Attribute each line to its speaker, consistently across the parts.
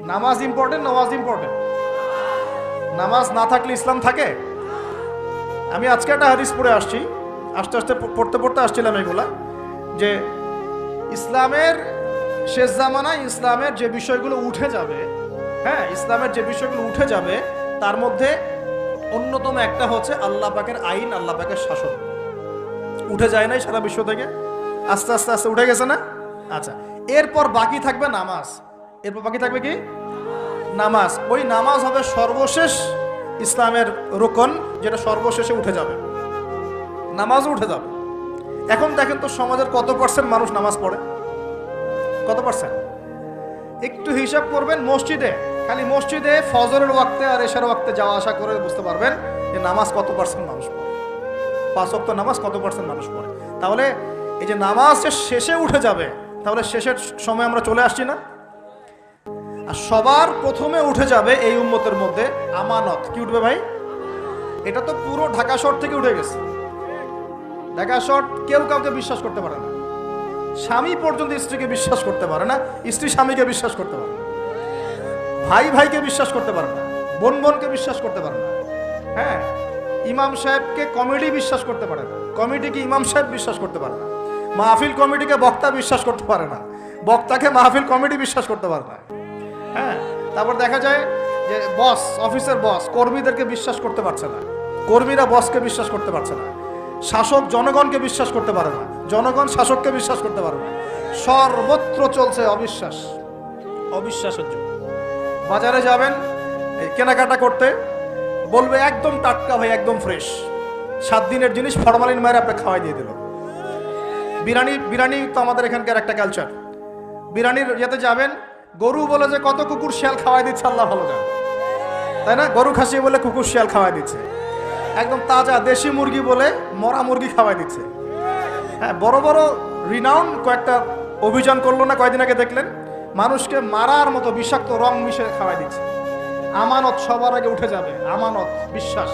Speaker 1: নামাজ ইম্পর্টেন্ট, নামাজ ইম্পর্টেন্ট। নামাজ না থাকলে ইসলাম থাকে? আমি আজকে একটা হাদিস পড়ে আসছি, আস্তে আস্তে পড়তে পড়তে আসছিলাম এগুলা, যে ইসলামের শেষ জামানায় ইসলামের যে বিষয়গুলো উঠে যাবে, হ্যাঁ, ইসলামের যে বিষয়গুলো উঠে যাবে তার মধ্যে অন্যতম একটা হচ্ছে আল্লাহ পাকের আইন, আল্লাহ পাকের শাসন। উঠে যায় নাই সারা বিশ্ব থেকে? আস্তে আস্তে আস্তে উঠে গেছে না? আচ্ছা, এরপর বাকি থাকবে নামাজ। এরপর বাকি থাকবে কি? নামাজ। ওই নামাজ হবে সর্বশেষ ইসলামের রুকন, যেটা সর্বশেষে উঠে যাবে, নামাজও উঠে যাবে। এখন দেখেন তো সমাজের কত পার্সেন্ট মানুষ নামাজ পড়ে? কত পার্সেন্ট? একটু হিসাব করবেন, মসজিদে, খালি মসজিদে ফজরের ওয়াক্তে আর এশার ওয়াক্তে যাওয়া আসা করে বুঝতে পারবেন যে নামাজ কত পার্সেন্ট মানুষ পড়ে, 5 ওয়াক্ত নামাজ কত পার্সেন্ট মানুষ পড়ে। তাহলে এই যে নামাজ যে শেষে উঠে যাবে, তাহলে শেষের সময় আমরা চলে আসছি না? আর সবার প্রথমে উঠে যাবে এই উম্মতের মধ্যে আমানত। কি উঠবে ভাই? এটা তো পুরো ঢাকা শহর থেকে উঠে গেছে। ঢাকা শহর কেউ কাউকে বিশ্বাস করতে পারে না। স্বামী পর্যন্ত স্ত্রীকে বিশ্বাস করতে পারে না, স্ত্রী স্বামীকে বিশ্বাস করতে পারে না, ভাই ভাইকে বিশ্বাস করতে পারে না, বোন বোনকে বিশ্বাস করতে পারে না। হ্যাঁ, ইমাম সাহেবকে কমিটি বিশ্বাস করতে পারে না, কমিটিকে ইমাম সাহেব বিশ্বাস করতে পারে না, মাহফিল কমিটিকে বক্তা বিশ্বাস করতে পারে না, বক্তাকে মাহফিল কমিটি বিশ্বাস করতে পারে না। হ্যাঁ, তারপর দেখা যায় যে বস, অফিসের বস কর্মীদেরকে বিশ্বাস করতে পারছে না, কর্মীরা বসকে বিশ্বাস করতে পারছে না, শাসক জনগণকে বিশ্বাস করতে পারে না, জনগণ শাসককে বিশ্বাস করতে পারে না। সর্বত্র চলছে অবিশ্বাস, অবিশ্বাসের যুগ। বাজারে যাবেন কেনাকাটা করতে, বলবে একদম টাটকা ভাই, একদম ফ্রেশ, 7 দিনের জিনিস ফরমালিন মায়ের আপনি খাওয়াই দিয়ে দিল। বিরিয়ানি, বিরিয়ানি তো আমাদের এখানকার একটা কালচার। বিরিয়ানির ইয়েতে যাবেন, গরু বলে যে কত কুকুর শিয়াল খাওয়াই দিচ্ছে আল্লাহ ভালো জানে, তাই না? গরু খাসি বলে কুকুর শিয়াল খাওয়াই দিচ্ছে, একদম তাজা দেশি মুরগি বলে মরা মুরগি খাওয়াই দিচ্ছে। হ্যাঁ, বড় বড় রিনাউন কয়েকটা অভিযান করলো না কয়েকদিন আগে, দেখলেন? মানুষকে মারার মতো বিষাক্ত রং মিশে খাওয়াই দিচ্ছে। আমানত সবার আগে উঠে যাবে, আমানত, বিশ্বাস।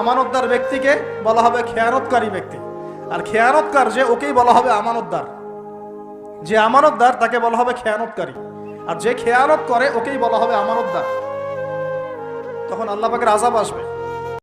Speaker 1: আমানতদার ব্যক্তিকে বলা হবে খেয়ানতকারী ব্যক্তি, আর খেয়ানতকার যে, ওকেই বলা হবে আমানতদার। যে আমানতদার তাকে বলা হবে খেয়ানতকারী, আর যে খেয়ানত করে ওকেই বলা হবে আমানতদার। তখন আল্লাহ পাকের আযাব আসবে।